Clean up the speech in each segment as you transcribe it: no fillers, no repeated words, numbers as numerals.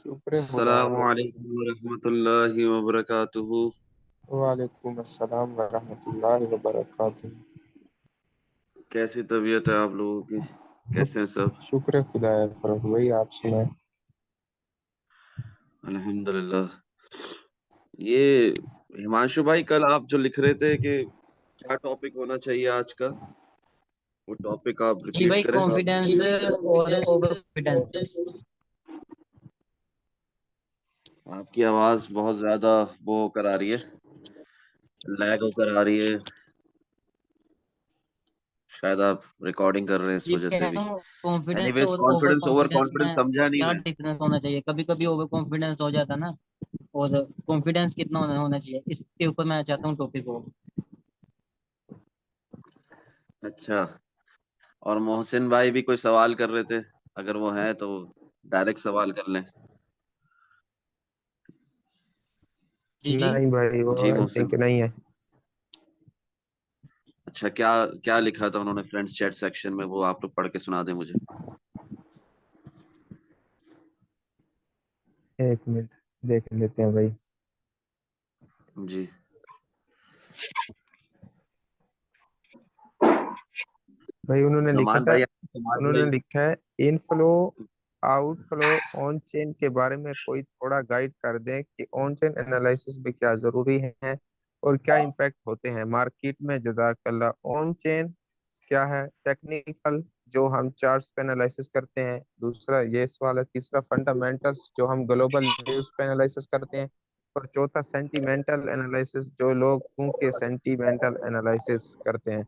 शुक्र खुदा अस्सलामु भाई। अलैकुम वरहमतुल्लाहि वबरकातुहू। वालेकुम अस्सलाम वरहमतुल्लाहि वबरकातुह। कैसी तबीयत है आप लोगों की? कैसे हैं सब? शुक्र खुदा फरक भाई, आप सुनाए। अल्हम्दुलिल्लाह। ये हिमांशु भाई, कल आप जो लिख रहे थे कि क्या टॉपिक होना चाहिए आज का, वो टॉपिक आप जी रिपीट भाई, करें। कॉन्फिडेंस और ओवर कॉन्फिडेंस। आपकी आवाज बहुत ज्यादा वो होकर आ रही है, लैग होकर आ रही है। शायद आप रिकॉर्डिंग कर रहे हैं इस ये वजह कह से रहा भी। हूँ, कॉन्फिडेंस एनीवेज, और over confidence over confidence confidence में समझा नहीं क्या मैं। डिफरेंस होना चाहिए? कभी कभी ओवर कॉन्फिडेंस हो जाता ना। और कॉन्फिडेंस कितना होना चाहिए, इसके ऊपर मैं चाहता हूँ टॉपिक हो। अच्छा, और मोहसिन भाई भी कोई सवाल कर रहे थे, अगर वो है तो डायरेक्ट सवाल कर लें। जी जी। नहीं भाई, वो जी आई मोहसिन थिंक भाई। नहीं है। अच्छा, क्या क्या लिखा था उन्होंने फ्रेंड्स चैट सेक्शन में, वो आप लोग पढ़ के सुना दें मुझे। एक मिनट, देख लेते हैं भाई। जी। भाई उन्होंने लिखा नुमान था, भाई, नुमान उन्होंने भाई। लिखा है इनफ्लो आउटफ्लो ऑन चेन के बारे में कोई थोड़ा गाइड कर दें कि ऑन चेन एनालिसिस में क्या जरूरी है और क्या इम्पैक्ट होते हैं मार्केट में। जजाकल्लाह। ऑन चेन क्या है? टेक्निकल, जो हम चार्ट्स पे एनालिसिस करते हैं। दूसरा ये सवाल है। तीसरा फंडामेंटल्स, जो हम ग्लोबल न्यूज़ पे एनालिसिस करते हैं। और चौथा सेंटिमेंटल एनालिसिस, जो लोगों के सेंटिमेंटल एनालिसिस करते हैं।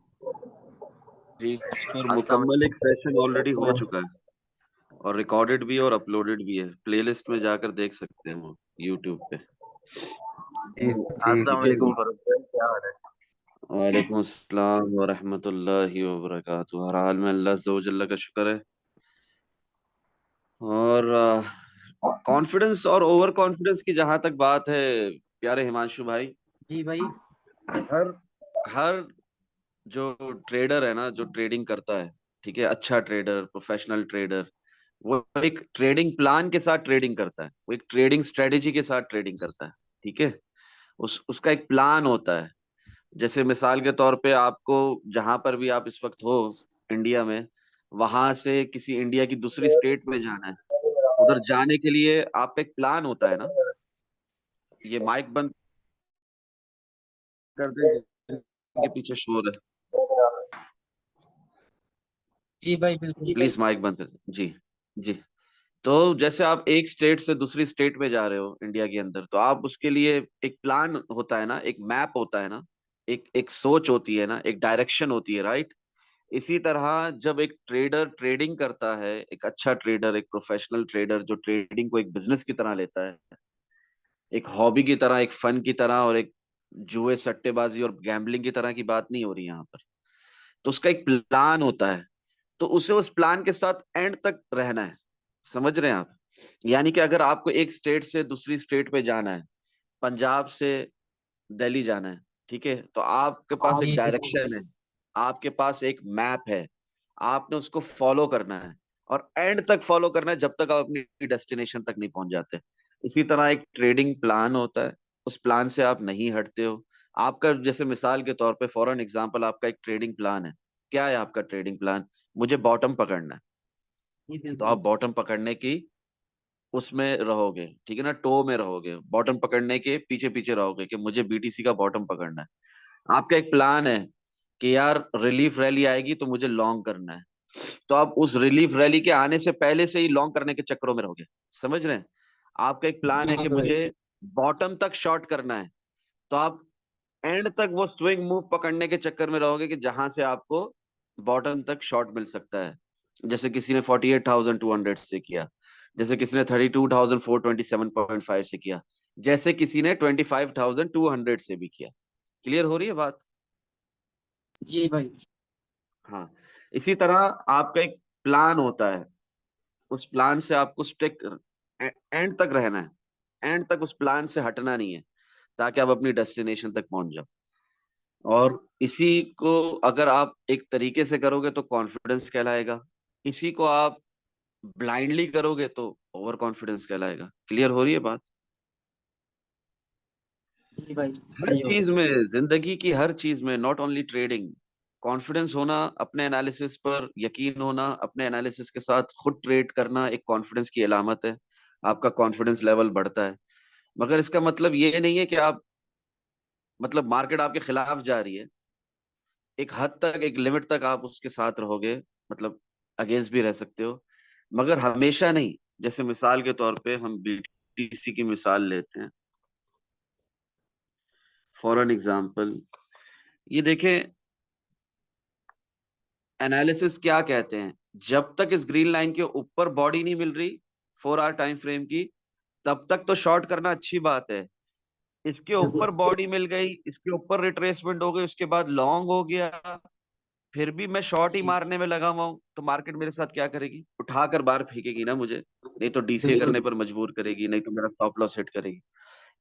जी, इस पर अस्सलाम मुकम्मल एक सेशन ऑलरेडी हो वालेकुम। चुका है, और रिकॉर्डेड भी है और अपलोडेड भी है। प्लेलिस्ट में जाकर देख सकते हैं वो, यूट्यूब पे। जी अस्सलाम जी वालेकुम जी। फरूख भाई, क्या हाल है? वालेकुम अस्सलाम वरहमतुल्लाहि वबरकातुहू। हर हाल में अल्लाह अज़्ज़ व जल्ल का शुक्र है। और कॉन्फिडेंस और ओवर कॉन्फिडेंस की जहां तक बात है, प्यारे हिमांशु भाई, जी भाई। हर हर जो ट्रेडर है ना, जो ट्रेडिंग करता है, ठीक है, अच्छा ट्रेडर, प्रोफेशनल ट्रेडर, वो एक ट्रेडिंग प्लान के साथ ट्रेडिंग करता है, वो एक ट्रेडिंग स्ट्रेटेजी के साथ ट्रेडिंग करता है। ठीक है, उसका एक प्लान होता है। जैसे मिसाल के तौर पे, आपको जहां पर भी आप इस वक्त हो इंडिया में, वहां से किसी इंडिया की दूसरी स्टेट में जाना है। उधर जाने के लिए आपका एक प्लान होता है ना। ये माइक बंद कर दें, जिनके पीछे शोर है। जी भाई, बिल्कुल। प्लीज माइक बंद कर दें। जी। जी। तो जैसे आप एक स्टेट से दूसरी स्टेट में जा रहे हो इंडिया के अंदर, तो आप उसके लिए एक प्लान होता है ना, एक मैप होता है ना, एक एक सोच होती है ना, एक डायरेक्शन होती है, राइट? इसी तरह जब एक ट्रेडर ट्रेडिंग करता है, एक अच्छा ट्रेडर, एक प्रोफेशनल ट्रेडर जो ट्रेडिंग को एक बिजनेस की तरह लेता है, एक हॉबी की तरह, एक फन की तरह, और एक जुए सट्टेबाजी और गैम्बलिंग की तरह की बात नहीं हो रही यहाँ पर। तो उसका एक प्लान होता है, तो उसे उस प्लान के साथ एंड तक रहना है। समझ रहे हैं आप? यानी कि अगर आपको एक स्टेट से दूसरी स्टेट पे जाना है, पंजाब से दिल्ली जाना है, ठीक है, तो आपके पास एक जी बिल्कुल। डायरेक्शन है, आपके पास एक मैप है, आपने उसको फॉलो करना है, और एंड तक फॉलो करना है, जब तक आप अपनी डेस्टिनेशन तक नहीं पहुंच जाते। इसी तरह एक ट्रेडिंग प्लान होता है, उस प्लान से आप नहीं हटते हो। आपका, जैसे मिसाल के तौर पे, फॉर एन एग्जांपल, आपका एक ट्रेडिंग प्लान है। क्या है आपका ट्रेडिंग प्लान? मुझे बॉटम पकड़ना है। जी तो बिल्कुल। आप बॉटम पकड़ने की उसमें रहोगे, ठीक है ना, टो में रहोगे, बॉटम पकड़ने के पीछे पीछे रहोगे कि मुझे बीटीसी का बॉटम पकड़ना है। आपका एक प्लान है कि यार रिलीफ रैली आएगी तो मुझे लॉन्ग करना है, तो आप उस रिलीफ रैली के आने से पहले से ही लॉन्ग करने के चक्करों में रहोगे। समझ रहे हैं? आपका एक प्लान जी है कि भाई। मुझे बॉटम तक शॉर्ट करना है, तो आप एंड तक वो स्विंग मूव पकड़ने के चक्कर में रहोगे कि जहां से आपको बॉटम तक शॉर्ट मिल सकता है। जैसे किसी ने 48,200 से किया, जैसे किसी ने 32,427.5 से किया, जैसे किसी ने 25,200 से भी किया। क्लियर हो रही है बात? जी भाई। हाँ। इसी तरह आपका एक प्लान होता है, उस प्लान से आपको स्टिक एंड तक रहना है, एंड तक उस प्लान से हटना नहीं है, ताकि आप अपनी डेस्टिनेशन तक पहुंच जाओ। और इसी को अगर आप एक तरीके से करोगे तो कॉन्फिडेंस कहलाएगा। इसी को आप ब्लाइंडली करोगे तो ओवर कॉन्फिडेंस कहलाएगा। क्लियर हो रही है बात? जी भाई, हर सही हो चीज गया। में, जिंदगी की हर चीज में, नॉट ओनली ट्रेडिंग, कॉन्फिडेंस होना, अपने एनालिसिस पर यकीन होना, अपने एनालिसिस के साथ खुद ट्रेड करना एक कॉन्फिडेंस की अलामत है। आपका कॉन्फिडेंस लेवल बढ़ता है। मगर इसका मतलब ये नहीं है कि आप, मतलब मार्केट आपके खिलाफ जा रही है, एक हद तक, एक लिमिट तक आप उसके साथ रहोगे, मतलब अगेंस्ट भी रह सकते हो, मगर हमेशा नहीं। जैसे मिसाल के तौर पे हम बीटीसी की मिसाल लेते हैं, फॉर एन एग्जाम्पल, ये देखें, एनालिसिस क्या कहते हैं, जब तक इस ग्रीन लाइन के ऊपर बॉडी नहीं मिल रही 4 आवर टाइम फ्रेम की, तब तक तो शॉर्ट करना अच्छी बात है। इसके बिल्कुल। ऊपर बॉडी मिल गई, इसके ऊपर रिट्रेसमेंट हो गई, उसके बाद लॉन्ग हो गया, फिर भी मैं शॉर्ट ही जी। मारने में लगा हुआ हूं, तो मार्केट मेरे साथ क्या करेगी? उठाकर बाहर फेंकेगी ना मुझे, नहीं तो डीसीए बिल्कुल। करने पर मजबूर करेगी, नहीं तो मेरा स्टॉप लॉस हिट करेगी।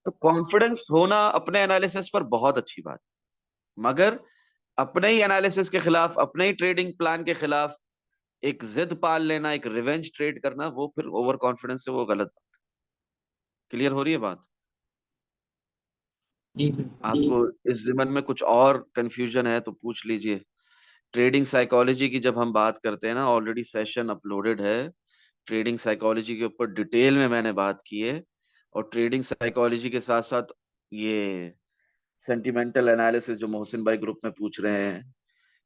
तो कॉन्फिडेंस होना अपने एनालिसिस पर बहुत अच्छी बात, मगर अपने ही एनालिसिस के खिलाफ, अपने ही ट्रेडिंग प्लान के खिलाफ एक जिद पाल लेना, एक रिवेंज ट्रेड करना, वो फिर ओवर कॉन्फिडेंस से वो गलत। क्लियर हो रही है बात? जी बिल्कुल। आपको इस जिमन में कुछ और कंफ्यूजन है तो पूछ लीजिए। ट्रेडिंग साइकोलॉजी की जब हम बात करते हैं ना, ऑलरेडी सेशन अपलोडेड है, ट्रेडिंग साइकोलॉजी के ऊपर डिटेल में मैंने बात की है। और ट्रेडिंग साइकोलॉजी के साथ साथ ये सेंटिमेंटल एनालिसिस जो मोहसिन भाई ग्रुप में पूछ रहे हैं,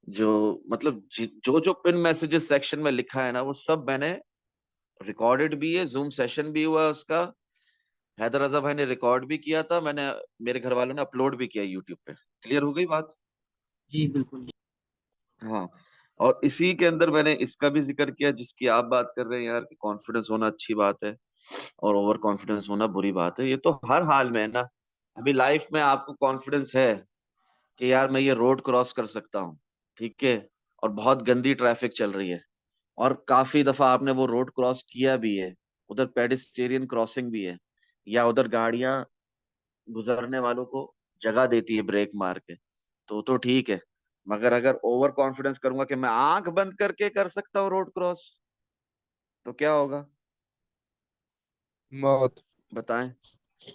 जो मतलब जो जो पिन मैसेजेस सेक्शन में लिखा है ना, वो सब मैंने रिकॉर्डेड भी है, जूम सेशन भी हुआ है उसका, हैदर रजा भाई ने रिकॉर्ड भी किया था, मैंने, मेरे घर वालों ने अपलोड भी किया यूट्यूब पे। क्लियर हो गई बात? जी बिल्कुल। हाँ। और इसी के अंदर मैंने इसका भी जिक्र किया जिसकी आप बात कर रहे हैं यार, कि कॉन्फिडेंस होना अच्छी बात है और ओवर कॉन्फिडेंस होना बुरी बात है। ये तो हर हाल में है ना। अभी लाइफ में आपको कॉन्फिडेंस है कि यार मैं ये रोड क्रॉस कर सकता हूँ, ठीक है, और बहुत गंदी ट्रैफिक चल रही है, और काफी दफा आपने वो रोड क्रॉस किया भी है, उधर पेडिस्टेरियन क्रॉसिंग भी है, या उधर गाड़ियां गुजरने वालों को जगह देती है ब्रेक मार के, तो ठीक है। मगर अगर ओवर कॉन्फिडेंस करूंगा कि मैं आंख बंद करके कर सकता हूँ रोड क्रॉस, तो क्या होगा? मौत। बताएं।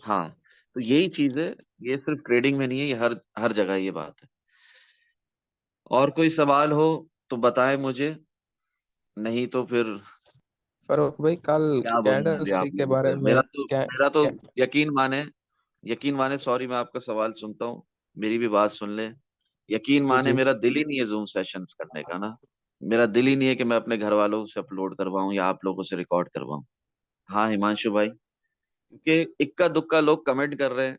हाँ। तो यही चीज है, ये सिर्फ ट्रेडिंग में नहीं है, ये हर हर जगह ये बात है। और कोई सवाल हो तो बताएं मुझे, नहीं तो फिर फरूक भाई, कल क्या बोलूं कैंडल अभी आप स्टिक के लोगों बारे से। में क्या, मेरा तो क्या? यकीन माने, यकीन माने, सॉरी मैं आपका सवाल सुनता हूँ, मेरी भी बात सुन ले। यकीन जी माने जी। मेरा दिल ही नहीं है जूम सेशंस करने का ना। मेरा दिल ही नहीं है कि मैं अपने घर वालों से अपलोड करवाऊं या आप लोगों से रिकॉर्ड करवाऊं। हाँ हिमांशु भाई, क्योंकि इक्का दुक्का लोग कमेंट कर रहे हैं,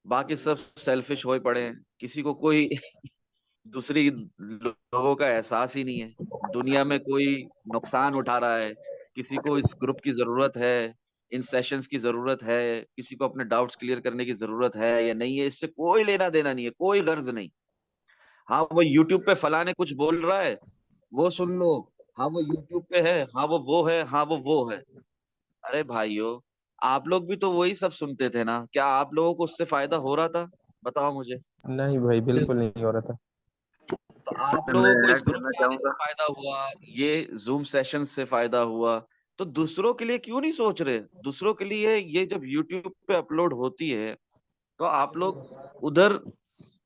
बाकी सब सेल्फिश होए पड़े हैं, किसी को कोई दूसरी लोगों का एहसास ही नहीं है। दुनिया में कोई नुकसान उठा रहा है, किसी को इस ग्रुप की जरूरत है, इन सेशंस की जरूरत है, किसी को अपने डाउट्स क्लियर करने की जरूरत है या नहीं है, इससे कोई लेना देना नहीं है, कोई गर्ज नहीं। हाँ वो यूट्यूब पे फलाने कुछ बोल रहा है, वो सुन लो, हाँ वो यूट्यूब पे है, हाँ वो है, हाँ वो है। अरे भाइयों, आप लोग भी तो वही सब सुनते थे ना, क्या आप लोगों को उससे फायदा हो रहा था? बताओ मुझे। नहीं भाई, बिल्कुल नहीं हो रहा था। तो आप इसमें मैं लोगों को इस ऐड ग्रुप करना में आने से चाहूंगा। फायदा हुआ, ये जूम सेशन से फायदा हुआ, तो दूसरों के लिए क्यों नहीं सोच रहे? दूसरों के लिए ये जब यूट्यूब पे अपलोड होती है, तो आप लोग उधर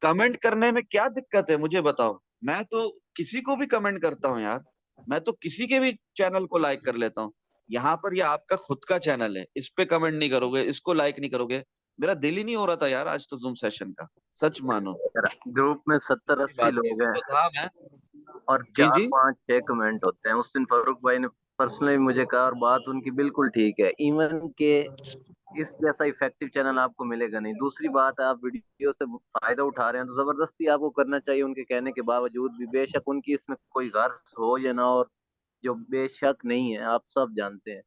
कमेंट करने में क्या दिक्कत है मुझे बताओ। मैं तो किसी को भी कमेंट करता हूँ यार, मैं तो किसी के भी चैनल को लाइक कर लेता हूँ। यहाँ पर ये आपका खुद का चैनल है, इस पे कमेंट नहीं करोगे, इसको लाइक नहीं करोगे, मेरा दिल ही नहीं हो रहा था यार आज तो जूम सेशन का, सच मानो। ग्रुप में 70-80 बात लोग किसी हैं को था मैं। और जी चार जी। पांच छह कमेंट होते हैं। उस दिन फारूक भाई ने पर्सनली मुझे कहा और बात उनकी बिल्कुल ठीक है। इवन के इस जैसा इफेक्टिव चैनल आपको मिलेगा नहीं। दूसरी बात है, आप वीडियो से फायदा उठा रहे हैं तो जबरदस्ती आपको करना चाहिए उनके कहने के बावजूद भी, बेशक उनकी इसमें कोई गर्ज हो या ना, और जो बेशक नहीं है आप सब जानते हैं,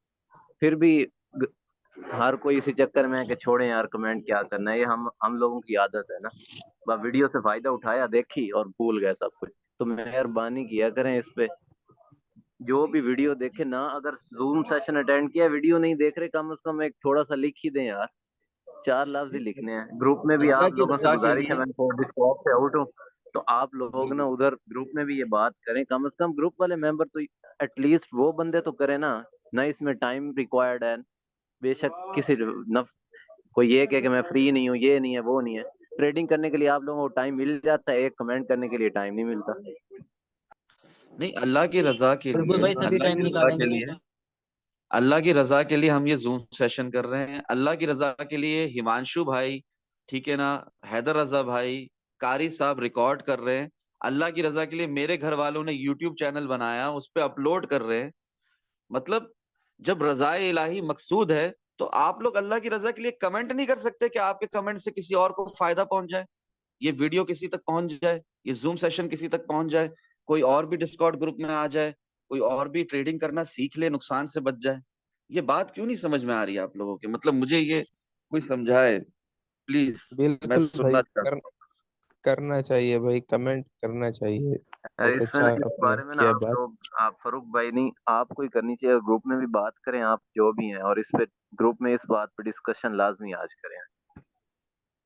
फिर भी ग- हर कोई इसी चक्कर में है कि छोड़ें यार कमेंट क्या करना है। ये हम लोगों की आदत है ना, बस वीडियो से फायदा उठाया, देखी और भूल गए सब कुछ। तो मेहरबानी किया करें इस पे, जो भी वीडियो देखे ना, अगर जूम सेशन अटेंड किया वीडियो नहीं देख रहे, कम से कम एक थोड़ा सा लिख ही दें यार, 4 लफ्ज ही लिखने हैं। ग्रुप में भी आप लोगों से सदा के गुजारिश है, लिए। मैं तो डिस्कॉर्ड से आउट हूँ, तो आप जी लोग ना जी। उधर ग्रुप में भी ये बात करें, कम से कम ग्रुप वाले मेंबर तो एटलीस्ट वो बंदे तो करें ना ना इसमें टाइम रिक्वायर्ड है। बेशक किसी न कोई ये कहे कि मैं फ्री नहीं हूँ, ये नहीं है, वो नहीं है। ट्रेडिंग करने के लिए आप लोगों को टाइम मिल जाता है, एक कमेंट करने के लिए टाइम नहीं मिलता। नहीं, अल्लाह की रजा के बिल्कुल लिए, भाई, तभी अल्लाह टाइम की रजा के निकालेंगे। लिए, अल्लाह की रजा के लिए हम ये जूम सेशन कर रहे हैं। अल्लाह की रजा के लिए हिमांशु भाई, ठीक है ना, हैदर रजा भाई, कारी साहब रिकॉर्ड कर रहे हैं। अल्लाह की रजा के लिए मेरे घर वालों ने यूट्यूब चैनल बनाया, उस पर अपलोड कर रहे हैं। मतलब जब रजाए इलाही मकसूद है, तो आप लोग अल्लाह की रजा के लिए कमेंट नहीं कर सकते कि आपके कमेंट से किसी और को फायदा पहुंच जाए, ये वीडियो किसी तक पहुंच जाए, ये जूम सेशन किसी तक पहुंच जाए, कोई और भी डिस्कॉर्ड ग्रुप में आ जाए, कोई और भी ट्रेडिंग करना सीख ले, नुकसान से बच जाए। ये बात क्यों नहीं समझ में आ रही है आप लोगों के? मतलब मुझे ये कोई समझाए प्लीज, मैं बिल्कुल भाई, सुनना चाहता हूँ। करना चाहिए भाई, कमेंट करना चाहिए। बहुत इसमें ना, अच्छा इस आपने बारे में ना किया आप बात। लोग, आप फरूक भाई नहीं, आपको ही करनी चाहिए। ग्रुप में भी बात करें आप जो भी हैं, और इस पे ग्रुप में इस बात पे डिस्कशन लाजमी आज करें।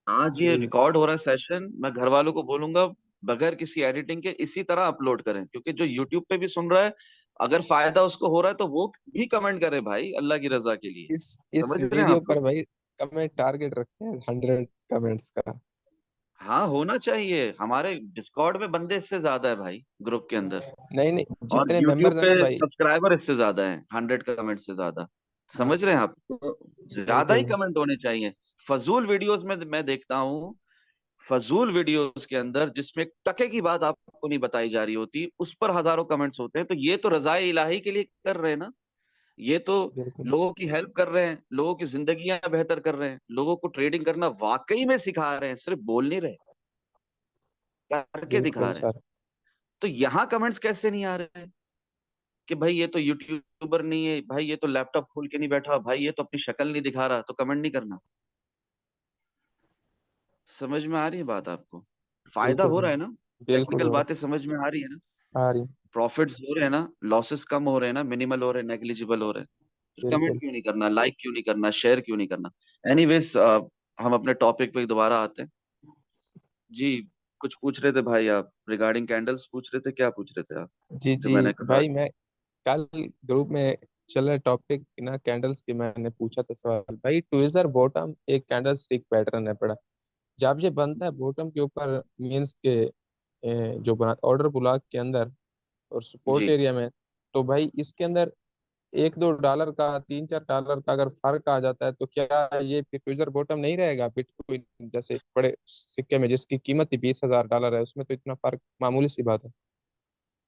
आज ये जी रिकॉर्ड हो रहा है सेशन, मैं घर वालों को बोलूंगा बगैर किसी एडिटिंग के इसी तरह अपलोड करें, क्योंकि जो यूट्यूब पे भी सुन रहा है, अगर फायदा उसको हो रहा है तो वो भी कमेंट करे भाई, अल्लाह की रजा के लिए। इस समझ रहे हैं वीडियो आप पर लोग? भाई कमेंट टारगेट रखते हैं 100 कमेंट्स का। हाँ, होना चाहिए। हमारे डिस्कॉर्ड में बंदे इससे ज्यादा है भाई, ग्रुप के अंदर। नहीं नहीं, और जितने यूट्यूब मेंबर्स है पे ना भाई। सब्सक्राइबर इससे ज्यादा है, 100 कमेंट से ज्यादा। समझ रहे हैं आप? तो ज्यादा ही बिल्कुल कमेंट होने चाहिए। फजूल वीडियोस में मैं देखता हूँ, फजूल वीडियोस के अंदर जिसमें टके की बात आपको नहीं बताई जा रही होती, उस पर हजारों कमेंट्स होते हैं। तो ये तो रजाए इलाही के लिए कर रहे हैं ना, ये तो बिल्कुल लोगों की हेल्प कर रहे हैं, लोगों की जिंदगियां बेहतर कर रहे हैं, लोगों को ट्रेडिंग करना वाकई में सिखा रहे हैं, सिर्फ बोल नहीं रहे, करके दिखा बिल्कुल रहे हैं। सर। तो यहाँ कमेंट्स कैसे नहीं आ रहे हैं कि भाई ये तो यूट्यूबर नहीं है, भाई ये तो लैपटॉप खोल के नहीं बैठा, भाई ये तो अपनी शक्ल नहीं दिखा रहा, तो कमेंट नहीं करना? समझ में आ रही है बात आपको? फायदा बिल्कुल हो भाई, रहा है ना? बिल्कुल टेक्निकल हो बातें समझ में आ रही है ना? आ रही। प्रॉफिट्स हो रहे हैं ना, लॉसेस कम हो रहे हैं ना, मिनिमल हो रहे हैं, नेग्लिजिबल हो रहे हैं। फिर कमेंट बिल्कुल। क्यों नहीं करना, लाइक क्यों नहीं करना, शेयर क्यों नहीं करना? एनीवेज, हम अपने टॉपिक पे दोबारा आते हैं। जी, कुछ पूछ रहे थे भाई आप, रिगार्डिंग कैंडल्स पूछ रहे थे, क्या पूछ रहे थे आप? जी जो जी मैंने कहा। भाई, मैं कल ग्रुप में चल रहे टॉपिक ना कैंडल्स की, मैंने पूछा था सवाल भाई। ट्विजर बॉटम एक कैंडल स्टिक पैटर्न है पड़ा। जब ये बनता है बॉटम के ऊपर, मींस के जो बना ऑर्डर ब्लॉक के अंदर और सपोर्ट जी एरिया में, तो भाई इसके अंदर $1-2 का, $3-4 का अगर फर्क आ जाता है, तो क्या ये फिर फ्यूचर बॉटम नहीं रहेगा? बिटकॉइन जैसे बड़े सिक्के में जिसकी कीमत ही $20,000 है, उसमें तो इतना फर्क मामूली सी बात है।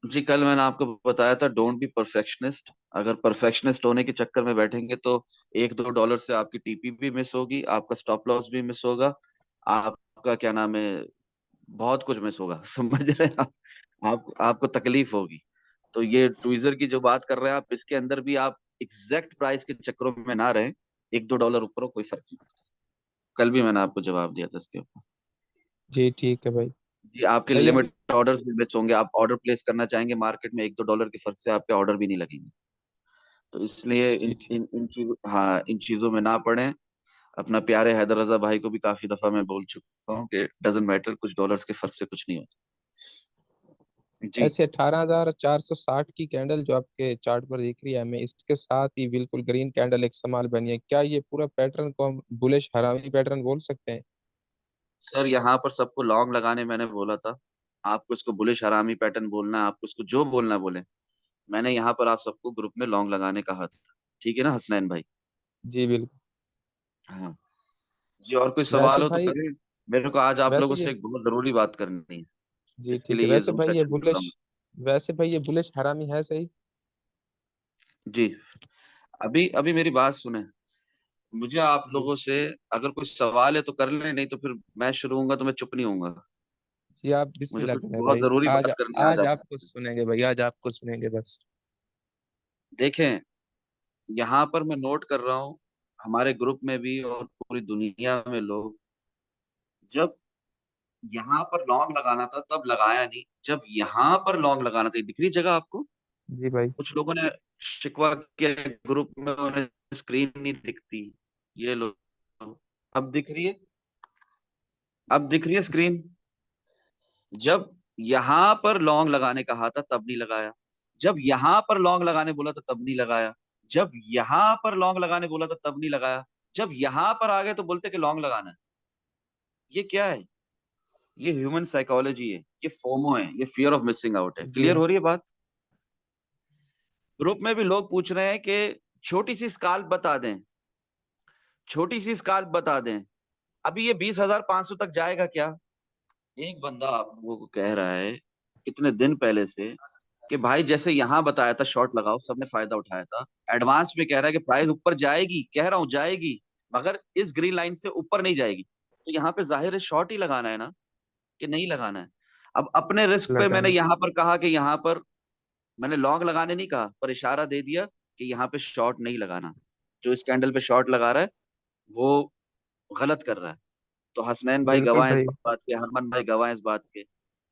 जी, कल मैंने आपको बताया था, डोंट बी परफेक्शनिस्ट। अगर परफेक्शनिस्ट होने के चक्कर में बैठेंगे तो $1-2 से आपकी टीपी भी मिस होगी, आपका स्टॉप लॉस भी मिस होगा, आपका क्या नाम है, बहुत कुछ मिस होगा। समझ रहे हैं आप आपको तकलीफ होगी। तो ये ट्विजर की जो बात कर रहे हैं आप, इसके अंदर भी आप एग्जैक्ट प्राइस के चक्करों में ना रहें। $1-2 ऊपर हो, कोई फर्क नहीं पड़ता। कल भी मैंने आपको जवाब दिया था इसके ऊपर। जी ठीक है भाई। जी, आपके भाई हम। लिमिट ऑर्डर्स भी मिस होंगे। आप ऑर्डर प्लेस करना चाहेंगे मार्केट में, $1-2 के फर्क से आपके ऑर्डर भी नहीं लगेंगे। तो इसलिए जी इन ठीक। इन इन चीजों, हाँ, इन चीजों में ना पड़े। अपना प्यारे हैदर रजा भाई को भी काफी दफा मैं बोल चुका हूँ कि डजेंट मैटर, कुछ डॉलर्स के फर्क से कुछ नहीं होता। जी ऐसे 18,460 की कैंडल जो आपके चार्ट पर दिख रही है हमें, इसके साथ ही बिल्कुल ग्रीन कैंडल एक समाल बनी है, क्या ये पूरा पैटर्न को हम बुलिश हरामी पैटर्न बोल सकते हैं? सर, यहाँ पर सबको लॉन्ग लगाने मैंने बोला था। आपको इसको बुलिश हरामी पैटर्न बोलना है, आपको इसको जो बोलना है बोले। मैंने यहाँ पर आप सबको ग्रुप में लॉन्ग लगाने कहा था, ठीक है ना हसनैन भाई? जी बिल्कुल। हाँ जी, और कोई वैसे सवाल हो तो भाई, करिए। मेरे को आज आप वैसे लोगों ये। से एक बहुत जरूरी बात करनी है, जी जिसके ठीक है। लिए ये वैसे जूम भाई ये सेशन कर रहा बुलिश हूँ। वैसे भाई ये बुलिश हरामी है सही? जी, अभी अभी मेरी बात सुने। मुझे आप जी लोगों से अगर कोई सवाल है तो कर ले, नहीं तो फिर मैं शुरू होऊंगा तो मैं चुप नहीं होऊंगा। जी, आप मुझे बिस्मिल्लाह कुछ करें बहुत भाई। जरूरी आज बात करनी है आज आज आप आपको लोगों से। सुनेंगे भाई, आज आपको सुनेंगे बस। देखें, यहाँ पर मैं नोट कर रहा हूँ, हमारे ग्रुप में भी और पूरी दुनिया में लोग, जब यहाँ पर लॉन्ग लगाना था तब लगाया नहीं, जब यहाँ पर लॉन्ग लगाना था। दिख रही जगह आपको? जी भाई। कुछ लोगों ने शिकवा किया ग्रुप में, उन्हें स्क्रीन नहीं दिखती। ये लो, अब दिख रही है? अब दिख रही है स्क्रीन? जब यहाँ पर लॉन्ग लगाने कहा था तब नहीं लगाया, जब यहाँ पर लॉन्ग लगाने बोला था तब नहीं लगाया। जब यहां पर लॉन्ग लगाने बोला था तब नहीं लगाया, जब यहां पर आ गए तो बोलते कि लॉन्ग लगाना है। ये क्या है? ये ह्यूमन साइकोलॉजी है, ये फोमो है, ये फियर ऑफ मिसिंग आउट है। जी क्लियर हो रही है बात? ग्रुप में भी लोग पूछ रहे हैं कि छोटी सी स्काल्प बता दें, छोटी सी स्काल्प बता दें। अभी ये 20,500 तक जाएगा क्या? एक बंदा आप लोगों को कह रहा है कितने दिन पहले से कि भाई जैसे यहां बताया था शॉर्ट लगाओ, सबने फायदा उठाया था। एडवांस में कह रहा है कि प्राइस ऊपर जाएगी, कह रहा हूं जाएगी, मगर इस ग्रीन लाइन से ऊपर नहीं जाएगी। तो यहाँ पे जाहिर है शॉर्ट ही लगाना है ना, कि नहीं लगाना है? अब अपने रिस्क पे मैंने लगाएंगे। यहाँ पर कहा कि यहाँ पर मैंने लॉन्ग लगाने नहीं कहा, पर इशारा दे दिया कि यहाँ पे शॉर्ट नहीं लगाना। जो इस कैंडल पे शॉर्ट लगा रहा है वो गलत कर रहा है। तो हसनैन भाई बिल्कुल गवाह हैं इस भाई। बात के, हरमन भाई गवाह हैं इस बात के।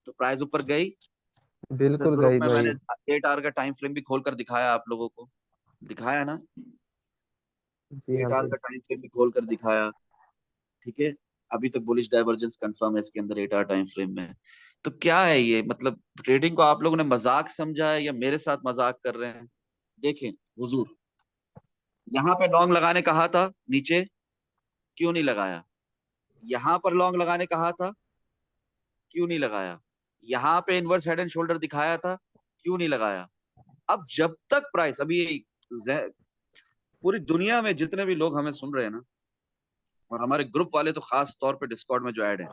तो प्राइस ऊपर गई। फिर बिल्कुल ग्रुप गई में भाई। मैंने 8 आवर का टाइम फ्रेम भी खोलकर दिखाया आप लोगों को, दिखाया ना? जी हाँ 8 आवर भाई। का टाइम फ्रेम भी खोल कर दिखाया। ठीक है। अभी तक बुलिश डाइवर्जेंस कंफर्म है इसके अंदर 8 आवर टाइम फ्रेम में। तो क्या है ये, मतलब ट्रेडिंग को आप लोगों ने मजाक समझा है या मेरे साथ मजाक कर रहे हैं? देखें हुजूर, यहाँ पे लॉन्ग लगाने कहा था, नीचे क्यों नहीं लगाया? यहाँ पर लॉन्ग लगाने कहा था, क्यों नहीं लगाया? यहाँ पे इनवर्स हेड एंड शोल्डर दिखाया था, क्यों नहीं लगाया? अब जब तक प्राइस अभी पूरी दुनिया में जितने भी लोग हमें सुन रहे हैं ना, और हमारे ग्रुप वाले तो खास तौर पे डिस्कॉर्ड में जो ऐड है,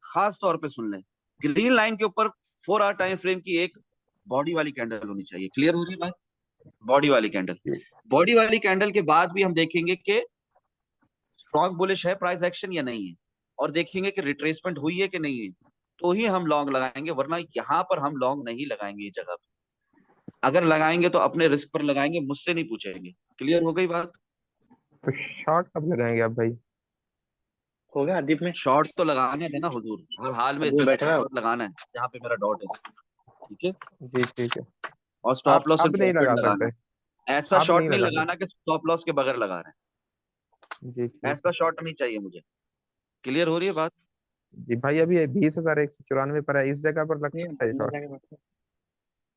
खास तौर पे सुन लें, ग्रीन लाइन के ऊपर 4 आवर टाइम फ्रेम की एक बॉडी वाली कैंडल होनी चाहिए। क्लियर हो रही है बात? बॉडी वाली कैंडल। जी। बॉडी वाली कैंडल के बाद भी हम देखेंगे कि स्ट्रॉन्ग बुलिश है प्राइस एक्शन या नहीं है, और देखेंगे कि रिट्रेसमेंट हुई है कि नहीं है, तो ही हम लॉन्ग लगाएंगे, वरना यहाँ पर हम लॉन्ग नहीं लगाएंगे। ये जगह पे अगर लगाएंगे तो अपने रिस्क पर लगाएंगे, मुझसे नहीं पूछेंगे। क्लियर हो गई बात? तो शॉर्ट कब लगाएंगे आप भाई? हो गया दीप में। शॉर्ट तो लगाना है ना हुजूर, हर हाल में अभी इतने मैं बैठा तक हुआ। मत लगाना है जहाँ पे मेरा डॉट है। ठीक है। जी ठीक है। और स्टॉप आप लॉस एंड अब नहीं प्रॉफिट लगा लगाना सकते। है। ऐसा आप शॉट नहीं नहीं लगा लगाना सकते। कि स्टॉप लॉस के बगैर लगा रहे जी हैं, ठीक ऐसा है। शॉट नहीं चाहिए मुझे। क्लियर हो रही है बात? जी भाई, अभी ये 20,194 पर है, इस जगह पर लग नहीं सकता है अंदर शॉर्ट? जाके बैठो।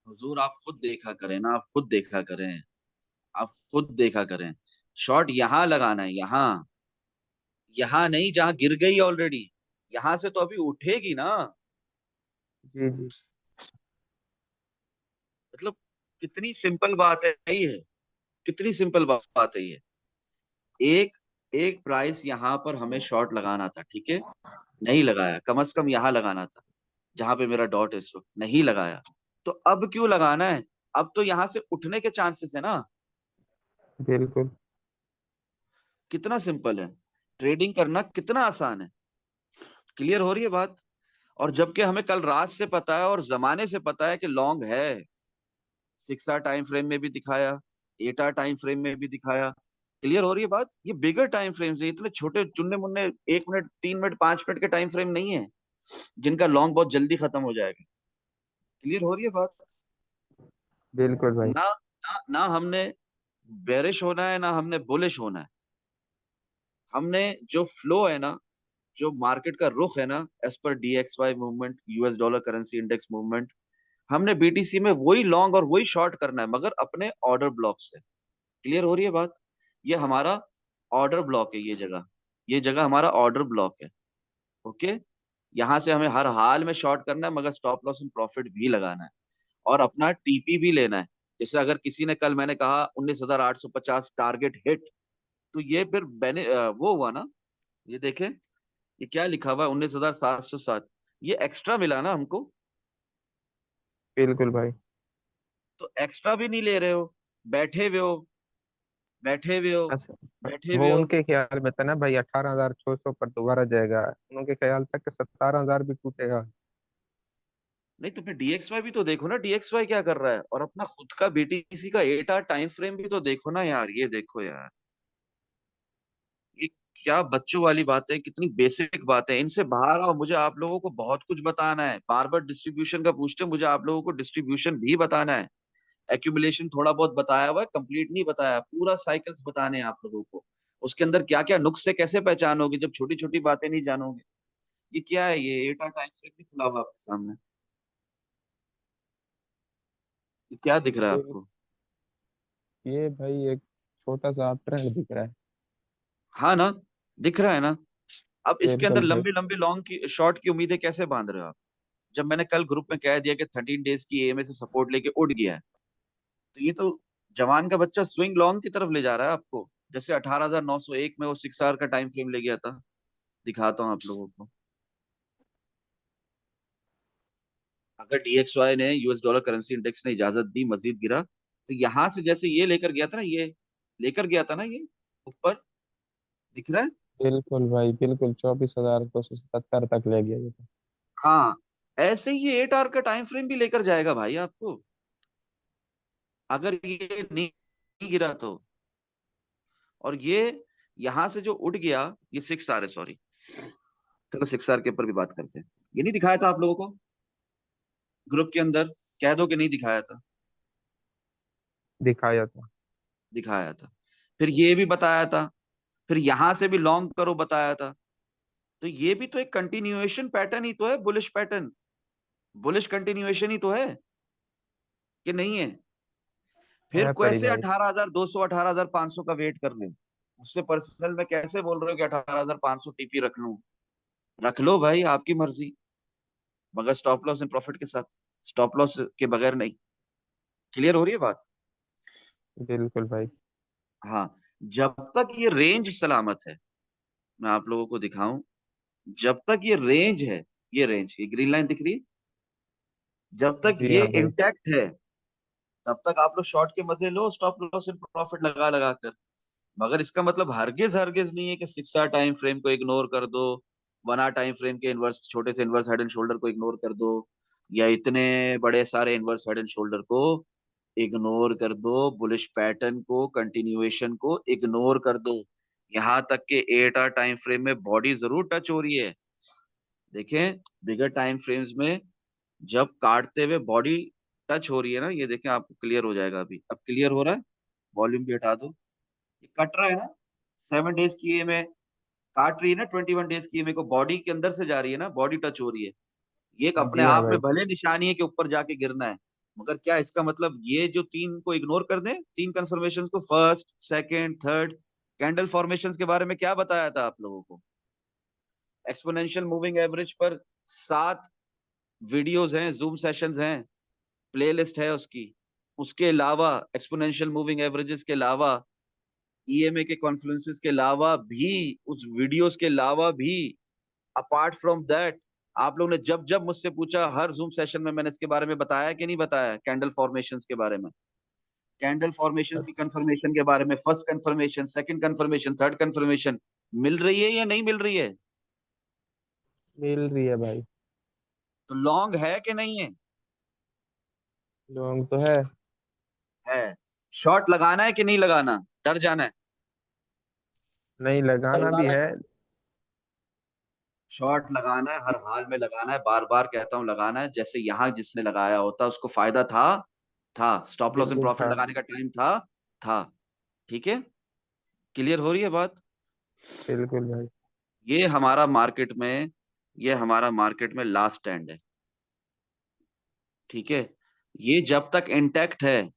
हुजूर आप खुद देखा करें ना, आप खुद देखा करें, आप खुद देखा करें। शॉट यहाँ लगाना है, यहाँ, यहाँ नहीं जहां गिर गई ऑलरेडी। यहां से तो अभी उठेगी ना। जी जी। मतलब कितनी सिंपल बात है ये, कितनी सिंपल बात है ये। एक एक प्राइस यहाँ पर हमें शॉर्ट लगाना था, ठीक है, नहीं लगाया। कम से कम यहाँ लगाना था जहां पे मेरा डॉट है इस वक्त, नहीं लगाया। तो अब क्यों लगाना है? अब तो यहाँ से उठने के चांसेस है ना। बिल्कुल। कितना सिंपल है, ट्रेडिंग करना कितना आसान है। क्लियर हो रही है बात? और जबकि हमें कल रात से पता है और जमाने से पता है कि लॉन्ग है। 6 आवर टाइम फ्रेम में भी दिखाया, 8 आवर टाइम फ्रेम में भी दिखाया। क्लियर हो रही है बात? ये बिगर टाइम फ्रेम्स है, इतने छोटे चुन्ने मुन्ने 1 मिनट, 3 मिनट, 5 मिनट के टाइम फ्रेम नहीं है जिनका लॉन्ग बहुत जल्दी खत्म हो जाएगा। क्लियर हो रही है बात? बिल्कुल भाई। ना ना हमने बेरिश होना है, ना हमने बुलिश होना है। हमने जो फ्लो है ना, जो मार्केट का रुख है ना, एज पर DXY movement, US dollar currency index movement, हमने BTC में वही लॉन्ग और वही शॉर्ट करना है, मगर अपने ऑर्डर ब्लॉक से। क्लियर हो रही है बात? ये हमारा ऑर्डर ब्लॉक है, ये जगह हमारा ऑर्डर ब्लॉक है। ओके। यहां से हमें हर हाल में शॉर्ट करना है, मगर स्टॉप लॉस एंड प्रॉफिट भी लगाना है, और अपना TP भी लेना है। जैसे अगर किसी ने, कल मैंने कहा 19,850 टारगेट हिट, तो ये फिर वो हुआ ना, ये देखें, ये क्या लिखा हुआ है, 19,707। ये एक्स्ट्रा मिला ना हमको। बिल्कुल भाई। तो एक्स्ट्रा भी नहीं ले रहे हो, बैठे हुए हो, बैठे हुए हो, बस बैठे वो हुए हो। उनके ख्याल में था ना भाई, 18,600 पर दोबारा जाएगा। उनके ख्याल था कि 17,000 भी टूटेगा। नहीं तो फिर DXY भी तो देखो ना, DXY क्या कर रहा है, और अपना खुद का BTC का 8 आवर टाइम फ्रेम भी तो देखो ना यार। ये देखो यार, ये क्या बच्चों वाली बात है, कितनी बेसिक बात है। इनसे बाहर आओ, मुझे आप लोगों को बहुत कुछ बताना है। बार बार डिस्ट्रीब्यूशन का पूछते हैं, मुझे आप लोगों को डिस्ट्रीब्यूशन भी बताना है। एक्यूमुलेशन थोड़ा बहुत बताया हुआ है, कंप्लीट नहीं बताया, पूरा साइकिल्स बताने हैं आप लोगों को। उसके अंदर क्या क्या नुक्स से कैसे पहचानोगे जब छोटी छोटी बातें नहीं जानोगे? ये क्या है, ये 8 आवर टाइम फ्रेम नहीं खुला हुआ आपके सामने? ये क्या दिख रहा है बिल- आपको? ये भाई एक छोटा सा ट्रेंड दिख रहा है। हाँ ना, दिख रहा है ना। अब इसके अंदर बिल्कुल भाई। लंबी लंबी लॉन्ग की शॉर्ट की उम्मीदें कैसे बांध रहे हो आप? जब मैंने कल ग्रुप में कह दिया कि 13 डेज की एएमए से सपोर्ट लेके उठ गया है, तो ये तो जवान का बच्चा स्विंग लॉन्ग की तरफ ले जा रहा है आपको। जैसे 18,901 में वो 6 आवर का टाइम फ्रेम ले गया था। दिखाता हूँ आप लोगों को। अगर डीएक्सवाई ने, यूएस डॉलर करेंसी इंडेक्स ने इजाजत दी, मजीद गिरा, तो यहां से जैसे ये लेकर गया था ना, ये लेकर गया था ना, ये ऊपर, दिख रहा है। बिल्कुल भाई बिल्कुल, 24,277 तक ले गया ये तो। हाँ, ऐसे ही ये 8 आवर का टाइम फ्रेम भी लेकर जाएगा भाई आपको, अगर ये नहीं गिरा तो। और ये यहां से जो उठ गया, ये 6 आवर है, सॉरी। चलो 6 आवर के ऊपर भी बात करते हैं। ये नहीं दिखाया था आप लोगों को ग्रुप के अंदर? कह दो कि नहीं दिखाया था। दिखाया था। दिखाया था। फिर ये भी बताया था। फिर यहां से भी लॉन्ग करो बताया था। तो ये भी तो एक कंटिन्यूएशन पैटर्न ही तो है, बुलिश पैटर्न। बुलिश कंटिन्यूएशन ही तो है, कि नहीं है? फिर है तो ही कैसे भाई। 18,200 18,500 का वेट कर ले? उससे पर्सनल में कैसे बोल रहे हो कि 18,500 टीपी रख लूं? रख लो भाई, आपकी मर्जी, मगर स्टॉप लॉस एंड प्रॉफिट के साथ, स्टॉप लॉस के बगैर नहीं। क्लियर हो रही है बात? बिल्कुल भाई। हाँ। जब तक ये रेंज सलामत है, मैं आप लोगों को दिखाऊं, जब तक ये रेंज है, ये ग्रीन लाइन दिख रही है, जब तक जी ये हाँ भाई। इंटैक्ट है, तब तक आप लोग शॉर्ट के मजे लो, स्टॉप लॉस एंड प्रॉफिट लगा लगा कर। मगर इसका मतलब हरगिज हरगिज नहीं है कि 6 आवर टाइम फ्रेम को इग्नोर कर दो, 1 आवर टाइम फ्रेम के इनवर्स, छोटे से इनवर्स हेड एंड शोल्डर को इग्नोर कर दो, या इतने बड़े सारे इनवर्स हेड एंड शोल्डर को इग्नोर कर दो, बुलिश पैटर्न को, कंटिन्यूएशन को इग्नोर कर दो। यहां तक के 8 आवर टाइम फ्रेम में बॉडी जरूर टच हो रही है। देखें, बिगर टाइम फ्रेम्स में जब काटते हुए बॉडी टच हो रही है ना, ये देखें, आपको क्लियर हो जाएगा। अभी अब क्लियर हो रहा है। वॉल्यूम भी हटा दो। ये कट रहा है ना, 7 डेज की ईएमए काट रही है ना, 21 डेज की ईएमए को बॉडी के अंदर से जा रही है ना, बॉडी टच हो रही है। ये एक अपने जी हाँ आप में भाई। भले निशानी है कि ऊपर जाके गिरना है, मगर क्या इसका मतलब ये जो तीन को इग्नोर कर दें, तीन कंफर्मेशन को, first second third? Candle formations के बारे में क्या बताया था आप लोगों को? एक्सपोनेंशियल मूविंग एवरेज पर 7 वीडियोस हैं, जूम सेशंस हैं, प्लेलिस्ट है उसकी। उसके अलावा एक्सपोनेंशियल मूविंग एवरेजेस के अलावा, ईएमए के कॉन्फ्लुएंसेस के अलावा भी, उस वीडियोस के अलावा भी, अपार्ट फ्रॉम दैट, आप लोगों ने जब जब मुझसे पूछा, हर जूम सेशन में मैंने इसके बारे में बताया कि नहीं बताया, कैंडल फॉर्मेशंस के बारे में, कैंडल फॉर्मेशंस की अच्छा, कंफर्मेशन के बारे में, first conformation, second conformation, third conformation मिल रही है या नहीं मिल रही है? मिल रही है भाई। तो लॉन्ग है कि नहीं है? लॉन्ग तो है। है। शॉर्ट लगाना है कि नहीं लगाना? डर जाना है? नहीं, लगाना भी लगाना है। है। शॉर्ट लगाना है, हर हाल में लगाना है, बार बार कहता हूं लगाना है। जैसे यहां जिसने लगाया होता उसको फायदा था। स्टॉप लॉस एंड बिल्कुल प्रॉफिट था। लगाने का टाइम था। ठीक है। क्लियर हो रही है बात? बिल्कुल भाई। ये हमारा मार्केट में, ये हमारा मार्केट में लास्ट स्टैंड है। ठीक है। ये जब तक इंटैक्ट है,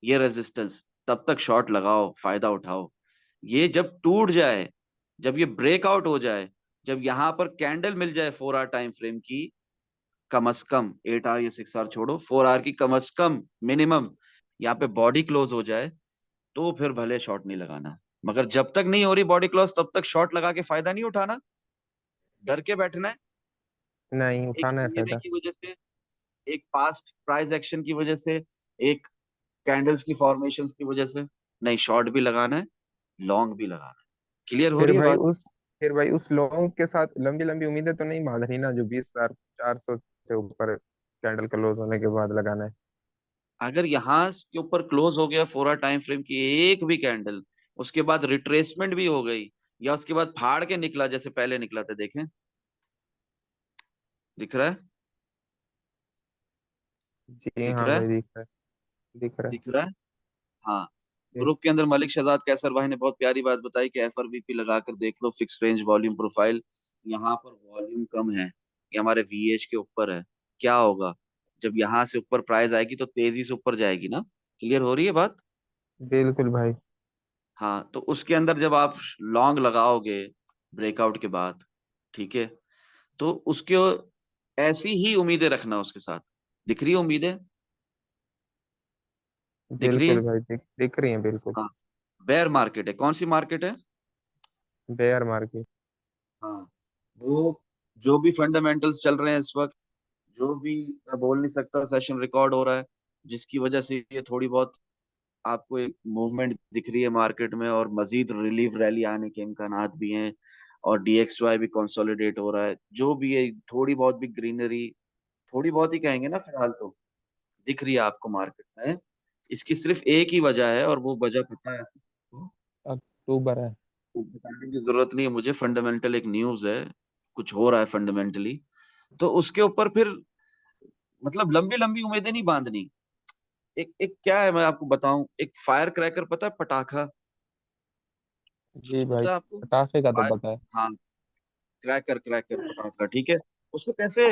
ये रेजिस्टेंस, तब तक शॉर्ट लगाओ, फायदा उठाओ। ये जब टूट जाए, जब ये ब्रेकआउट हो जाए, जब यहां पर कैंडल मिल जाए 4 आवर टाइम फ्रेम की, कम अज कम 8 आवर या 6 आवर छोड़ो, 4 आवर की कम अज कम मिनिमम, यहाँ पे बॉडी क्लोज हो जाए, तो फिर भले शॉर्ट नहीं लगाना। मगर जब तक नहीं हो रही बॉडी क्लोज, तब तक शॉर्ट लगा के फायदा नहीं उठाना। डर के बैठना है, नहीं, एक उठाना है ईएमए फायदा। की वजह से, एक पास्ट प्राइस एक्शन की वजह से, एक कैंडल्स की फॉर्मेशंस की वजह से। नहीं, शॉर्ट भी लगाना है, लॉन्ग भी लगाना है। क्लियर हो फिर रही है भाई बात? उस फिर भाई उस लॉन्ग के साथ लंबी लंबी उम्मीदें तो नहीं बांध रही ना, जो 20,400 से ऊपर कैंडल क्लोज होने के बाद लगाना है। अगर यहां के ऊपर क्लोज हो गया 4 आवर टाइम फ्रेम की एक भी कैंडल, उसके बाद रिट्रेसमेंट भी हो गई, या उसके बाद फाड़ के निकला जैसे पहले निकला था, देखें, दिख रहा है? जी दिख हाँ रहा है? भाई, दिख रहा है। दिख रहा दिख रहा है। हाँ। है। ग्रुप के अंदर मलिक शहजाद कैसर भाई ने बहुत प्यारी बात बताई कि एफआरवीपी लगाकर देख लो, फिक्स रेंज वॉल्यूम प्रोफाइल। यहाँ पर वॉल्यूम कम है, ये हमारे वीएच के ऊपर है। क्या होगा? जब यहाँ से ऊपर प्राइस आएगी तो तेजी से ऊपर जाएगी ना। क्लियर हो रही है बात? बिल्कुल भाई। हाँ, तो उसके अंदर जब आप लॉन्ग लगाओगे ब्रेकआउट के बाद, ठीक है, तो उसके ऐसी ही उम्मीदें रखना उसके साथ। दिख रही है उम्मीदें? दिख रही बिल्कुल है? भाई, दिख रही हैं बिल्कुल। हाँ, बेयर मार्केट है। कौन सी मार्केट है? Bear market. हाँ, वो जो भी फंडामेंटल्स चल रहे हैं इस वक्त, जो भी, मैं बोल नहीं सकता, सेशन रिकॉर्ड हो रहा है, जिसकी वजह से ये थोड़ी बहुत आपको एक मूवमेंट दिख रही है मार्केट में, और मजीद रिलीफ रैली आने के इम्कानात भी हैं, और डीएक्सवाई भी कंसोलिडेट हो रहा है, जो भी है थोड़ी बहुत भी ग्रीनरी, थोड़ी बहुत ही कहेंगे ना फिलहाल तो, दिख रही है आपको मार्केट में। इसकी सिर्फ एक ही वजह है, और वो वजह पता है सबको, अक्टूबर है। वो बताने की जरूरत नहीं है मुझे, फंडामेंटल एक न्यूज है, कुछ हो रहा है फंडामेंटली, तो उसके ऊपर फिर मतलब लंबी लंबी उम्मीदें नहीं बांधनी। एक एक क्या है, मैं आपको बताऊं, एक फायर क्रैकर, पता है, पटाखा, जी भाई, पता है आपको? पटाखे का तो फायर, पता है। हाँ, क्रैकर, क्रैकर पटाखा, ठीक है। उसको कैसे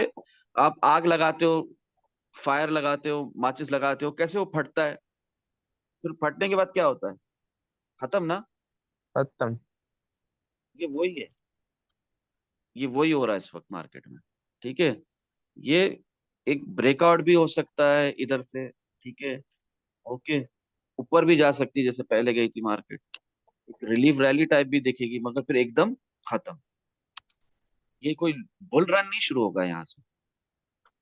आप आग लगाते हो, फायर लगाते हो, माचिस लगाते हो, कैसे वो फटता है, फिर फटने के बाद क्या होता है? खत्म ना। खत्म। ये वही है, ये वही हो रहा है इस वक्त मार्केट में, ठीक है। ये एक ब्रेकआउट भी हो सकता है इधर से, ठीक है, ओके, ऊपर भी जा सकती है जैसे पहले गई थी मार्केट, एक रिलीफ रैली टाइप भी दिखेगी, मगर फिर एकदम खत्म। ये कोई बुल रन नहीं शुरू होगा यहाँ से,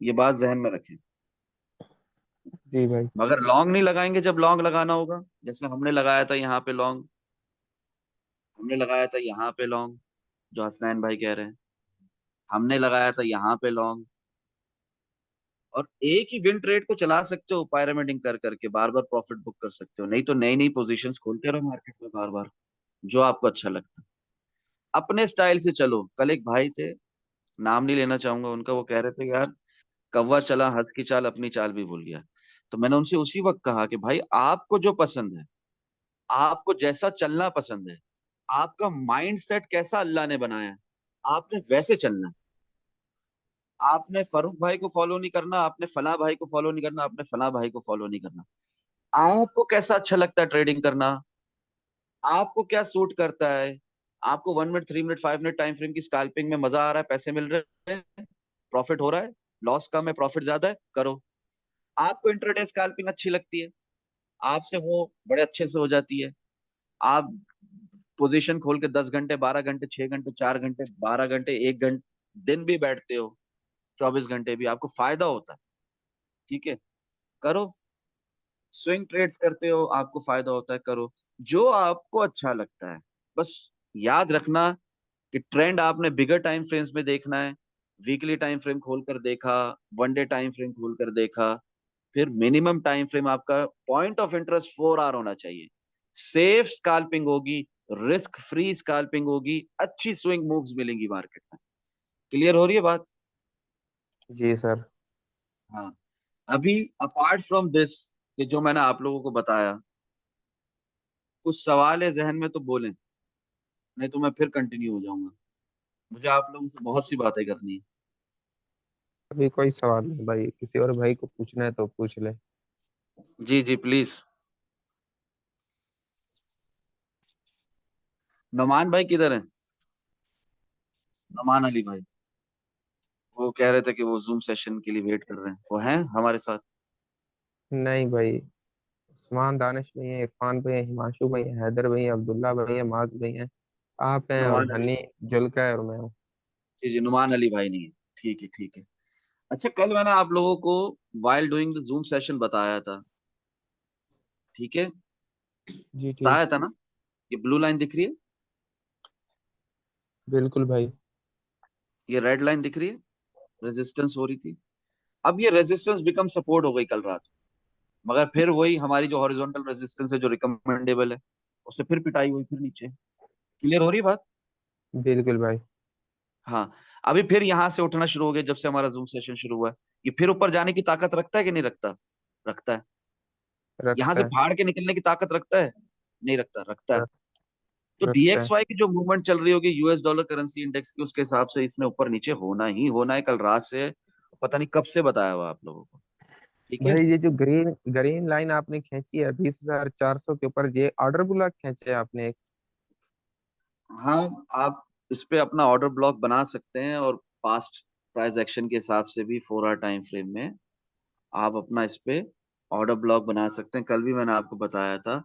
ये बात जहन में रखें। जी भाई। मगर लॉन्ग नहीं लगाएंगे, जब लॉन्ग लगाना होगा, जैसे हमने लगाया था यहाँ पे लॉन्ग, हमने लगाया था यहाँ पे लॉन्ग, जो हसनैन भाई कह रहे हैं, हमने लगाया था यहाँ पे लॉन्ग, और एक ही विन ट्रेड को चला सकते हो पायरामिडिंग कर करके, बार बार प्रॉफिट बुक कर सकते हो, नहीं तो नई नई पोजीशंस खोलते रहो मार्केट में बार बार, जो आपको अच्छा लगता है। अपने स्टाइल से चलो। कल एक भाई थे, नाम नहीं लेना चाहूंगा उनका, वो कह रहे थे यार, कौवा चला हंस की चाल, अपनी चाल भी भूल गया। तो मैंने उनसे उसी वक्त कहा कि भाई, आपको जो पसंद है, आपको जैसा चलना पसंद है, आपका माइंड सेट कैसा अल्लाह ने बनाया है, आपने वैसे चलना है। आपने फरूक भाई को फॉलो नहीं करना, आपने फला भाई को फॉलो नहीं करना, आपने फला भाई को फॉलो नहीं करना। आपको कैसा अच्छा लगता है ट्रेडिंग करना, आपको क्या सूट करता है, आपको 1 minute, 3 minute, 5 minute time frame की स्कैल्पिंग में मजा आ रहा है, पैसे मिल रहे हैं, प्रॉफिट हो रहा है, लॉस कम है प्रॉफिट ज्यादा है, करो। आपको इंट्राडे स्कैल्पिंग अच्छी लगती है, आपसे वो बड़े अच्छे से हो जाती है, आप पोजीशन खोल के 10 घंटे, 12 घंटे, 6 घंटे, 4 घंटे, 12 घंटे, 1 घंटे दिन भी बैठते हो, 24 घंटे भी आपको फायदा होता है, ठीक है, करो। स्विंग ट्रेड्स करते हो, आपको फायदा होता है, करो। जो आपको अच्छा लगता है, बस याद रखना कि ट्रेंड आपने बिगर टाइम फ्रेम्स में देखना है, वीकली टाइम फ्रेम खोलकर देखा, 1 डे टाइम फ्रेम खोलकर देखा, फिर मिनिमम टाइम फ्रेम आपका पॉइंट ऑफ इंटरेस्ट 4 आवर होना चाहिए। सेफ स्कैल्पिंग होगी, रिस्क फ्री स्कैल्पिंग होगी, अच्छी स्विंग मूव्स मिलेंगी मार्केट में। क्लियर हो रही है बात? जी सर। हाँ। अभी अपार्ट फ्रॉम दिस, कि जो मैंने आप लोगों को बताया, कुछ सवाल है जहन में तो बोलें, नहीं तो मैं फिर कंटिन्यू हो जाऊंगा, मुझे आप लोगों से बहुत सी बातें करनी है। अभी कोई सवाल नहीं भाई, किसी और भाई को पूछना है तो पूछ ले। जी जी प्लीज। नमान भाई किधर है? नमान अली भाई, वो कह रहे थे कि वो जूम सेशन के लिए वेट कर रहे हैं, वो हैं हमारे साथ? नहीं भाई, उस्मान दानिश भाई हैं, इरफान भाई हैं, हिमांशु भाई हैं, हैदर भाई हैं, अब्दुल्ला भाई हैं, माज भाई हैं, आप हैं, और नुमान अली, हनी, जुल्का है, और मैं हूँ। जी जी, नुमान अली भाई नहीं है, ठीक है ठीक है। अच्छा, कल मैंने आप लोगों को while doing the zoom session बताया था, ठीक है, जी ठीक। बताया था ना? ये ब्लू लाइन दिख रही है, बिल्कुल भाई। ये रेड लाइन दिख रही है, रेजिस्टेंस हो रही थी, अब ये रेजिस्टेंस बिकम सपोर्ट हो गई कल रात, मगर फिर वही हमारी जो हॉरिजॉन्टल रेजिस्टेंस है, जो रिकमेंडेबल है, उससे फिर पिटाई हुई, फिर नीचे। क्लियर हो रही है बात? बिल्कुल भाई। हाँ। अभी फिर यहाँ से उठना शुरू हो गया जब से हमारा जूम सेशन शुरू हुआ है। ये फिर ऊपर जाने की ताकत रखता है कि नहीं रखता? रखता है। यहाँ रखता से है। फाड़ के निकलने की ताकत रखता है? नहीं रखता? रखता है। रख, तो रखता है। डीएक्सवाई की जो मूवमेंट चल रही होगी यूएस डॉलर करेंसी इंडेक्स की, उसके हिसाब से इसने ऊपर नीचे होना ही होना है कल रात से, पता नहीं कब से बताया हुआ आप लोगों को, ठीक है। भाई ये जो ग्रीन ग्रीन लाइन आपने खींची है 20,400 के ऊपर, ये ऑर्डर ब्लॉक खींचे है आपने एक? हाँ, आप इस पे अपना ऑर्डर ब्लॉक बना सकते हैं और पास्ट प्राइस एक्शन के हिसाब से भी 4 आवर टाइम फ्रेम में आप अपना इस पे ऑर्डर ब्लॉक बना सकते हैं। कल भी मैंने आपको बताया था,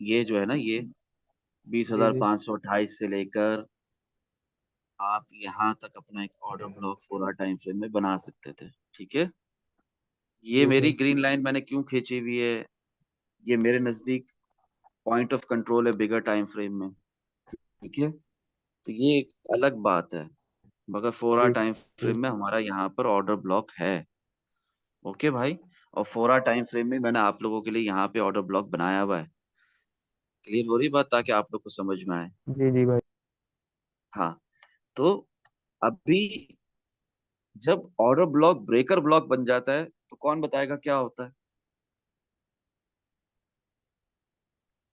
ये जो है ना, ये बीस जी हजार जी। पाँच सौ अट्ठाईस से लेकर आप यहाँ तक अपना एक order block 4 hour time frame में बना सकते थे। ठीक है। ये जी मेरी भाई। ग्रीन लाइन मैंने क्यों खींची हुई है, ये मेरे नजदीक पॉइंट ऑफ कंट्रोल है बिगर टाइम फ्रेम में। ठीक है। तो ये एक अलग बात है, मगर 4 आवर जी टाइम जी। फ्रेम में हमारा यहाँ पर ऑर्डर ब्लॉक है। ओके भाई। और 4 आवर टाइम फ्रेम में मैंने आप लोगों के लिए यहाँ पे ऑर्डर ब्लॉक बनाया हुआ है। क्लियर हो रही बात, ताकि आप लोग को समझ में आए। जी जी भाई। हाँ। तो अभी जब ऑर्डर ब्लॉक ब्रेकर ब्लॉक बन जाता है तो कौन बताएगा क्या होता है।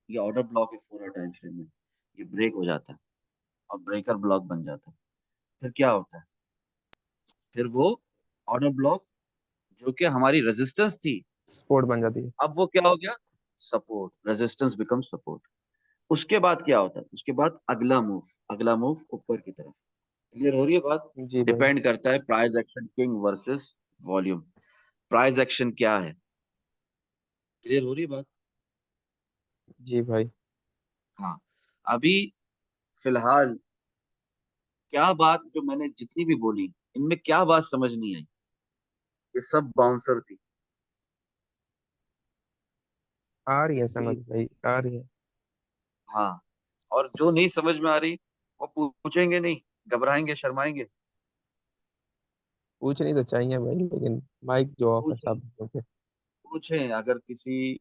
ये ऑर्डर ब्लॉक है 4 आवर टाइम फ्रेम में, ये ब्रेक हो जाता है और ब्रेकर ब्लॉक बन जाता है। फिर क्या होता है, फिर वो ऑर्डर ब्लॉक जो कि हमारी रेजिस्टेंस थी, स्पोर्ट बन जाती है। अब वो क्या हो गया, सपोर्ट। Resistance become support. उसके बाद क्या होता है, उसके बाद अगला मूव ऊपर की तरफ। क्लियर हो रही है बात। जी भाई। डिपेंड करता है price action king versus volume. Price action क्या है, क्लियर हो रही है बात। जी भाई। हाँ। अभी फिलहाल क्या बात जो मैंने जितनी भी बोली, इनमें क्या बात समझ नहीं आई, ये सब बाउंसर थी। आ रही है समझ अभी भाई, आ रही है। हाँ, और जो नहीं समझ में आ रही वो पूछेंगे नहीं, घबराएंगे, शर्माएंगे। पूछनी तो चाहिए भाई, लेकिन माइक जो ऑफ है पूछें, सब लोगों पूछें। अगर किसी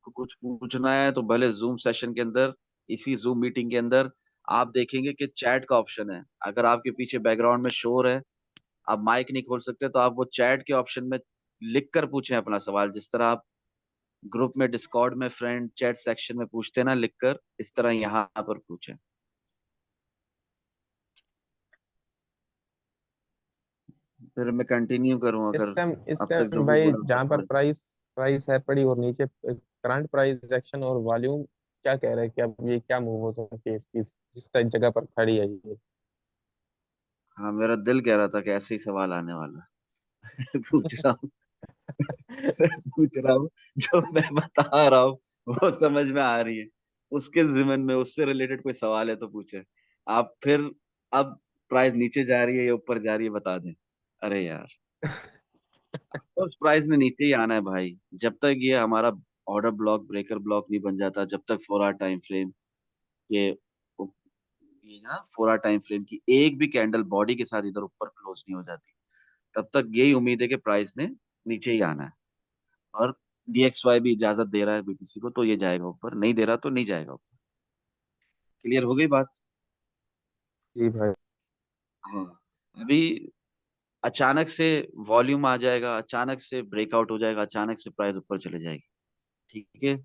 को कुछ पूछना है तो भले जूम सेशन के अंदर, इसी जूम मीटिंग के अंदर आप देखेंगे कि चैट का ऑप्शन है। अगर आपके पीछे बैकग्राउंड में शोर है, आप माइक नहीं खोल सकते, तो आप वो चैट के ऑप्शन में लिख कर पूछें अपना सवाल। जिस तरह आप ग्रुप में, डिस्कॉर्ड में, फ्रेंड चैट सेक्शन में पूछते हैं ना लिख कर, इस तरह यहाँ पर पूछें। फिर मैं कंटिन्यू करूं, अगर इस अब तक जो टाइम भी भाई बोला जहाँ पर समझ। प्राइस प्राइस है पड़ी और नीचे करंट प्राइस एक्शन और वॉल्यूम, क्या कह रहे हैं कि अब ये क्या मूव हो सकती है इसकी, जिस टाइम जगह पर खड़ी है ये? हाँ, मेरा दिल कह रहा था कि ऐसे ही सवाल आने वाला है। पूछ रहा हूँ। पूछ रहा हूँ, जो मैं बता रहा हूँ वो समझ में आ रही है, उसके जिमन में उससे रिलेटेड कोई सवाल है तो पूछे आप। फिर अब प्राइस नीचे जा रही है या ऊपर जा रही है बता दें। अरे यार, ऑफकोर्स प्राइस ने नीचे ही आना है भाई। जब तक ये हमारा ऑर्डर ब्लॉक ब्रेकर ब्लॉक नहीं बन जाता, जब तक 4 आवर टाइम फ्रेम के, ये ना 4 आवर टाइम फ्रेम की एक भी कैंडल बॉडी के साथ इधर ऊपर क्लोज नहीं हो जाती, तब तक यही उम्मीद है कि प्राइस ने नीचे ही आना है। और DXY भी इजाजत दे रहा है BTC को, तो ये जाएगा ऊपर, नहीं दे रहा तो नहीं जाएगा ऊपर। क्लियर हो गई बात। जी भाई। हाँ। अभी अचानक से वॉल्यूम आ जाएगा, अचानक से ब्रेकआउट हो जाएगा, अचानक से प्राइस ऊपर चले जाएगी। ठीक है।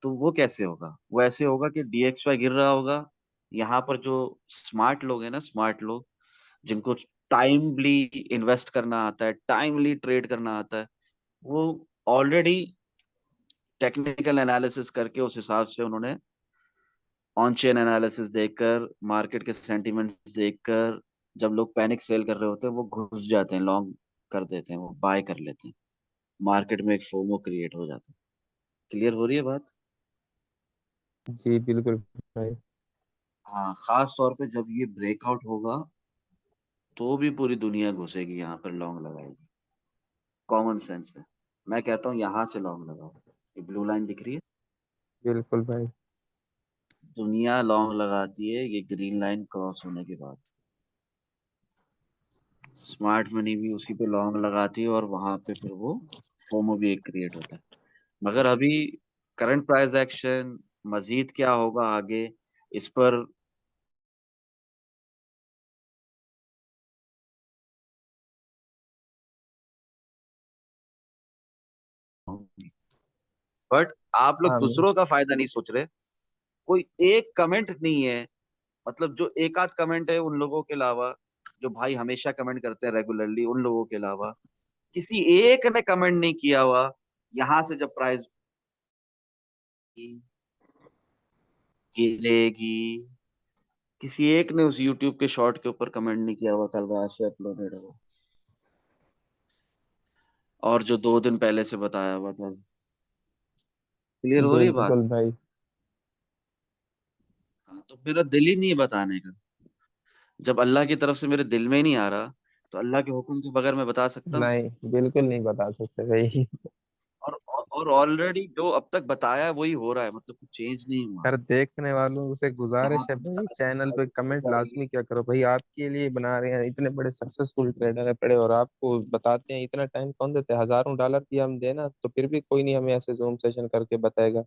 तो वो कैसे होगा, वो ऐसे होगा कि DXY गिर रहा होगा, यहाँ पर जो स्मार्ट लोग हैं ना, स्मार्ट लोग जिनको टाइमली इन्वेस्ट करना आता है, टाइमली ट्रेड करना आता है, वो ऑलरेडी टेक्निकल एनालिसिस करके उस हिसाब से उन्होंने ऑन चेन एनालिसिस देखकर, मार्केट के सेंटिमेंट्स देखकर, जब लोग पैनिक सेल कर रहे होते हैं वो घुस जाते हैं, लॉन्ग कर देते हैं, वो बाय कर लेते हैं। मार्केट में एक फोमो क्रिएट हो जाता है। क्लियर हो रही है बात। जी बिल्कुल भाई। हाँ, खास तौर पे जब ये ब्रेकआउट होगा तो भी पूरी दुनिया घुसेगी यहाँ पर, लॉन्ग लगाएगी। कॉमन सेंस है, मैं कहता हूँ यहाँ से लॉन्ग लगाओ। ये ब्लू लाइन दिख रही है, बिल्कुल भाई। दुनिया लॉन्ग लगाती है ये ग्रीन लाइन क्रॉस होने के बाद। स्मार्ट मनी भी उसी पे लॉन्ग लगाती है और वहां पे फिर वो फोमो भी एक क्रिएट होता है। मगर अभी करंट प्राइस एक्शन, मजीद क्या होगा आगे, इस पर बट आप लोग हाँ भाई। दूसरों का फायदा नहीं सोच रहे। कोई एक कमेंट नहीं है, मतलब जो एक आध कमेंट है उन लोगों के अलावा, जो भाई हमेशा कमेंट करते हैं रेगुलरली, उन लोगों के अलावा किसी एक ने कमेंट नहीं किया हुआ यहाँ से जब प्राइस गिरेगी, किसी एक ने उस यूट्यूब के शॉर्ट के ऊपर कमेंट नहीं किया हुआ कल रात से अपलोडेड है वो, और जो 2 दिन पहले से बताया हुआ था। क्लियर हो रही है बात? बिल्कुल भाई। हाँ, तो मेरा दिल ही नहीं है बताने का। जब अल्लाह की तरफ से मेरे दिल में ही नहीं आ रहा, तो अल्लाह के हुक्म के बगैर मैं बता सकता हूँ? नहीं, बिल्कुल नहीं बता सकते भाई। और ऑलरेडी जो अब तक बताया है वही हो रहा है, मतलब कुछ चेंज नहीं हुआ। हर देखने वालों से यहाँ गुजारिश है पे भाई, बताया चैनल पे कि कमेंट जाएगी। लाजमी क्या करो भाई, आपके लिए बना रहे हैं, इतने बड़े सक्सेसफुल ट्रेडर है पड़े और आपको बताते हैं। इतना टाइम कौन देते हैं, हजारों डॉलर भी हम देना तो फिर भी कोई नहीं हमें ऐसे जूम सेशन करके बताएगा।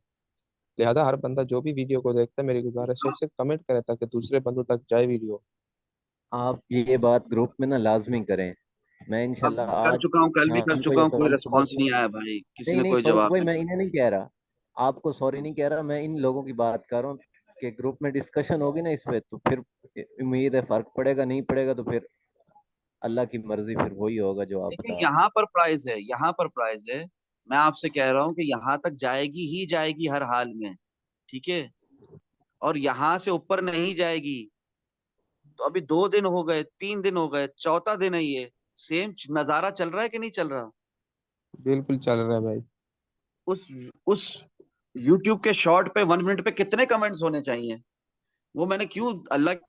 लिहाजा हर बंदा जो भी वीडियो को देखता है, मेरी गुजारिश है उससे कमेंट करे ताकि दूसरे बंदों तक जाए वीडियो। आप ये बात ग्रुप में ना लाजमी करें। मैं अब इंशाल्लाह कर आज चुका हूँ, कल भी कर शाम को चुका या हूँ, कोई कल सुबह रिस्पॉन्स नहीं आया भाई, किसी नहीं ने नहीं, कोई फरूक जवाब भाई नहीं मैं दिया। इन्हें नहीं कह रहा, आपको सॉरी नहीं कह रहा, मैं इन लोगों की बात कर रहा हूँ कि ग्रुप में डिस्कशन होगी ना इस पे, तो फिर उम्मीद है फर्क पड़ेगा, नहीं पड़ेगा तो फिर अल्लाह की मर्जी, फिर वही होगा जो आप देखिए बता रहे यहाँ पर प्राइस है, यहाँ पर प्राइस है। मैं आपसे कह रहा हूँ कि यहाँ तक जाएगी ही जाएगी हर हाल में, ठीक है? और यहाँ से ऊपर नहीं जाएगी। तो अभी 2 दिन हो गए, 3 दिन हो गए, चौथा दिन है ये, सेम नजारा चल रहा है कि नहीं चल रहा? बिल्कुल चल रहा है भाई। उस उस यूट्यूब के शॉर्ट पे 1 मिनट पे कितने कमेंट्स होने चाहिए? वो मैंने क्यों अल्लाह